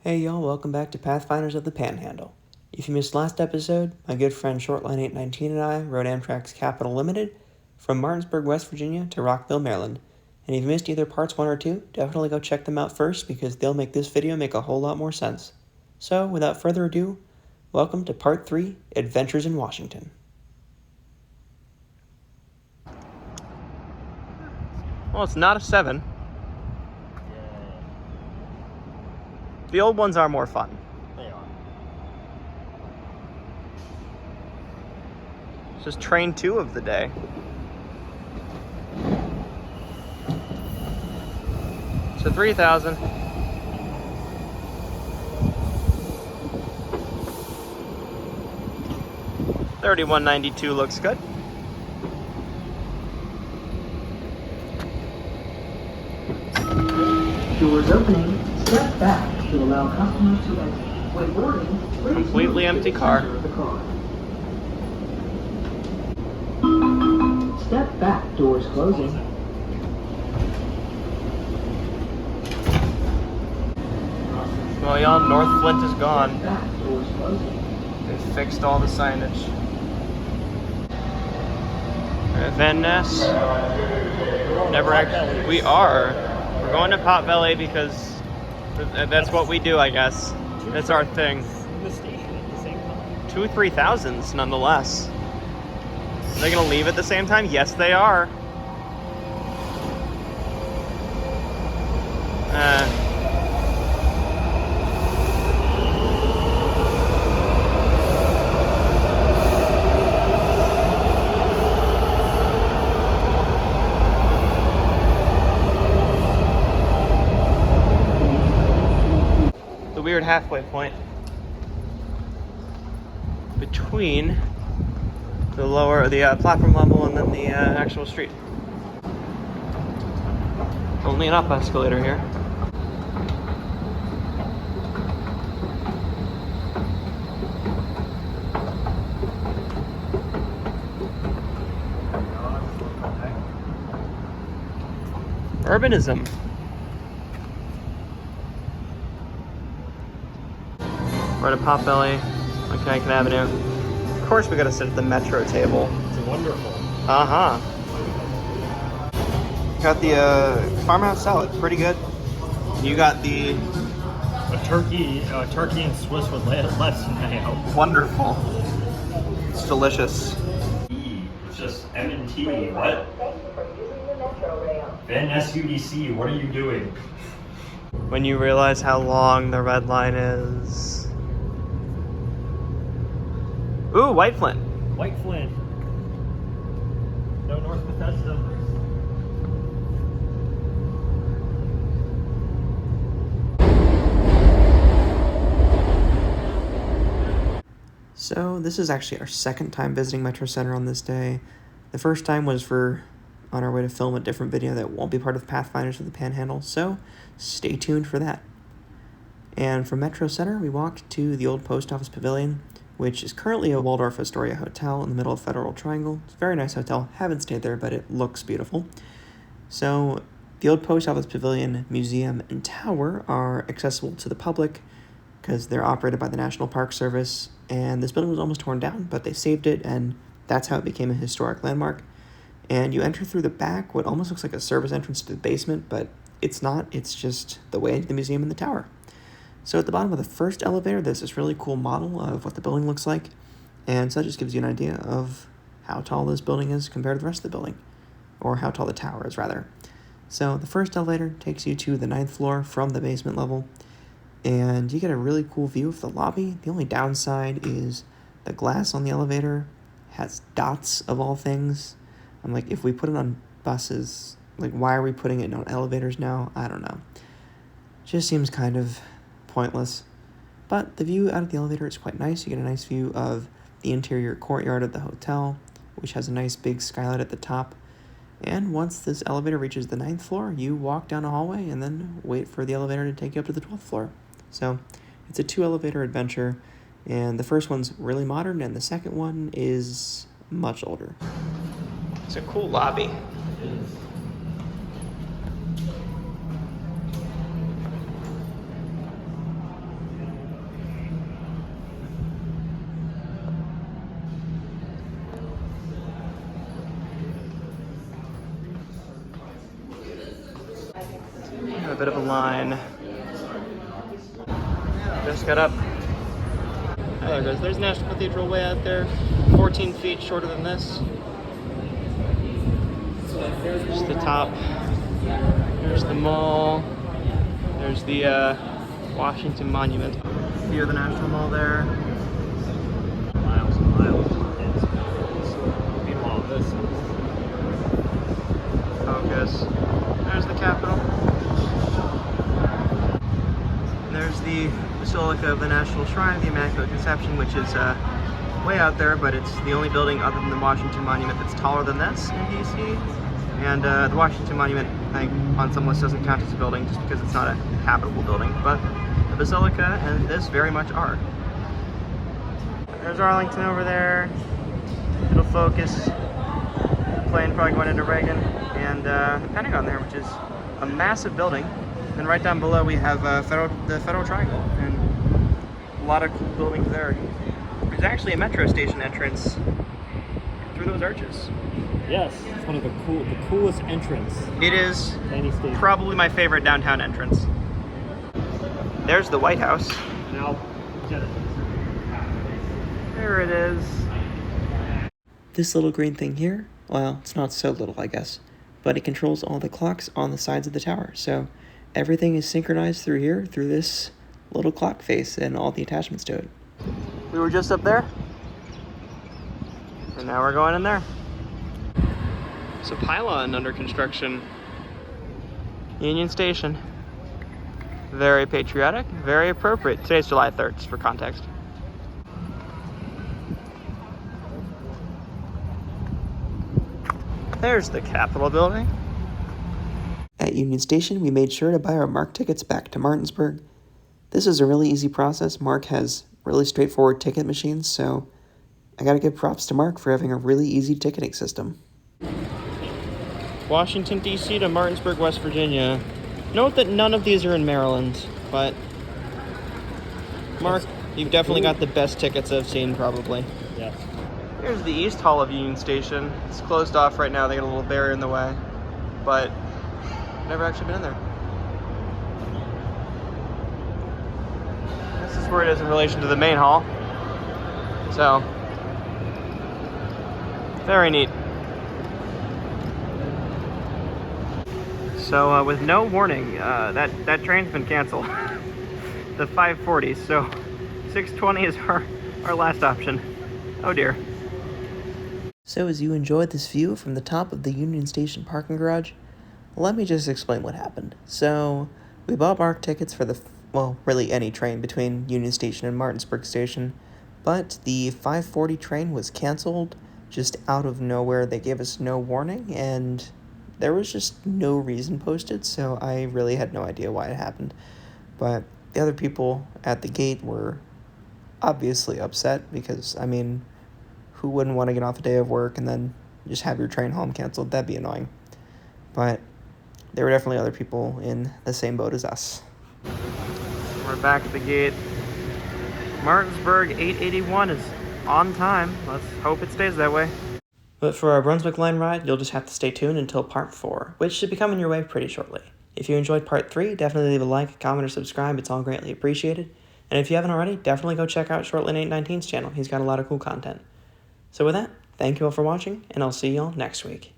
Hey y'all, welcome back to Pathfinders of the Panhandle. If you missed last episode, my good friend Shortline 819 and I rode Amtrak's Capital Limited from Martinsburg, West Virginia to Rockville, Maryland. And if you missed either parts 1 or 2, definitely go check them out first because they'll make this video make a whole lot more sense. So, without further ado, welcome to Part 3, Adventures in Washington. Well, it's not a 7. The old ones are more fun. They are. It's just train 2 of the day. So 3,000. $31.92 looks good. Doors opening. Step back to allow customers to enter. When boarding, please Completely empty car. of the car. Step back. Doors closing. Well, y'all, North Flint is gone. Step back. Doors closing. They fixed all the signage. Van Ness. Never actually. We are. We're going to Potbelly because that's what we do, I guess. That's our thing. The station at the same time. 2 3,000s nonetheless. Are they gonna leave at the same time? Yes, they are. The weird halfway point between the platform level and then the actual street. Only an up escalator here. Urbanism. We're at Potbelly on Connecticut Avenue. Of course we gotta sit at the Metro table. It's wonderful. Uh-huh. Got the farmhouse salad, pretty good. You got the A turkey and Swiss with lettuce and mayo. wonderful. It's delicious. It's just M&T. What? Van SUDC. What are you doing? When you realize how long the red line is. Ooh, White Flint. White Flint. No North Bethesda. So this is actually our second time visiting Metro Center on this day. The first time was on our way to film a different video that won't be part of Pathfinders of the Panhandle, so stay tuned for that. And from Metro Center, we walked to the old post office pavilion, which is currently a Waldorf Astoria hotel in the middle of Federal Triangle. It's a very nice hotel. Haven't stayed there, but it looks beautiful. So the old post office pavilion, museum, and tower are accessible to the public because they're operated by the National Park Service, and this building was almost torn down, but they saved it, and that's how it became a historic landmark. And you enter through the back, what almost looks like a service entrance to the basement, but it's not. It's just the way into the museum and the tower. So at the bottom of the first elevator, there's this really cool model of what the building looks like, and so that just gives you an idea of how tall this building is compared to the rest of the building, or how tall the tower is, rather. So the first elevator takes you to the 9th floor from the basement level, and you get a really cool view of the lobby. The only downside is the glass on the elevator has dots of all things. I'm like, if we put it on buses, like, why are we putting it on elevators now? I don't know. Just seems kind of pointless. But the view out of the elevator is quite nice. You get a nice view of the interior courtyard of the hotel, which has a nice big skylight at the top. And once this elevator reaches the 9th floor, you walk down a hallway and then wait for the elevator to take you up to the 12th floor. So it's a 2-elevator adventure, and the first one's really modern, and the second one is much older. It's a cool lobby. bit of a line. Just got up. Oh, there it goes. There's National Cathedral way out there. 14 feet shorter than this. There's the top. There's the mall. There's the Washington Monument. View of the National Mall there. Miles and miles. Meanwhile, this is Focus. There's the Capitol. There's the Basilica of the National Shrine of the Immaculate Conception, which is way out there, but it's the only building other than the Washington Monument that's taller than this in DC. And the Washington Monument, I think, on some lists doesn't count as a building just because it's not a habitable building, but the Basilica and this very much are. There's Arlington over there. It'll focus. Plane probably going into Reagan, and the Pentagon there, which is a massive building. And right down below we have the Federal Triangle, and a lot of cool buildings there. There's actually a metro station entrance through those arches. yes, it's one of the coolest entrance. It is To any station. probably my favorite downtown entrance. There's the White House. Now, There it is. This little green thing here, well, it's not so little, I guess, but it controls all the clocks on the sides of the tower. So everything is synchronized through here, through this little clock face and all the attachments to it. We were just up there, and now we're going in there. It's a pylon under construction. Union Station. Very patriotic, very appropriate. Today's July 3rd, just for context. There's the Capitol building. At Union Station, we made sure to buy our MARC tickets back to Martinsburg. This is a really easy process. MARC has really straightforward ticket machines, so I gotta give props to MARC for having a really easy ticketing system. Washington, D.C. to Martinsburg, West Virginia. Note that none of these are in Maryland, but MARC, you've definitely got the best tickets I've seen, probably. yes. Here's the East Hall of Union Station. It's closed off right now. They got a little barrier in the way, but never actually been in there. This is where it is in relation to the main hall. So, very neat. So, with no warning, that train's been canceled. The 540, so 620 is our last option. Oh dear. So as you enjoyed this view from the top of the Union Station parking garage, let me just explain what happened. So, we bought MARC tickets for really any train between Union Station and Martinsburg Station, but the 540 train was canceled just out of nowhere. They gave us no warning, and there was just no reason posted, so I really had no idea why it happened. But the other people at the gate were obviously upset because, I mean, who wouldn't want to get off a day of work and then just have your train home canceled? That'd be annoying. But there were definitely other people in the same boat as us. We're back at the gate. Martinsburg 881 is on time. Let's hope it stays that way. But for our Brunswick Line ride, you'll just have to stay tuned until part 4, which should be coming your way pretty shortly. If you enjoyed part 3, definitely leave a like, comment, or subscribe. It's all greatly appreciated. And if you haven't already, definitely go check out Shortland819's channel. He's got a lot of cool content. So with that, thank you all for watching, and I'll see y'all next week.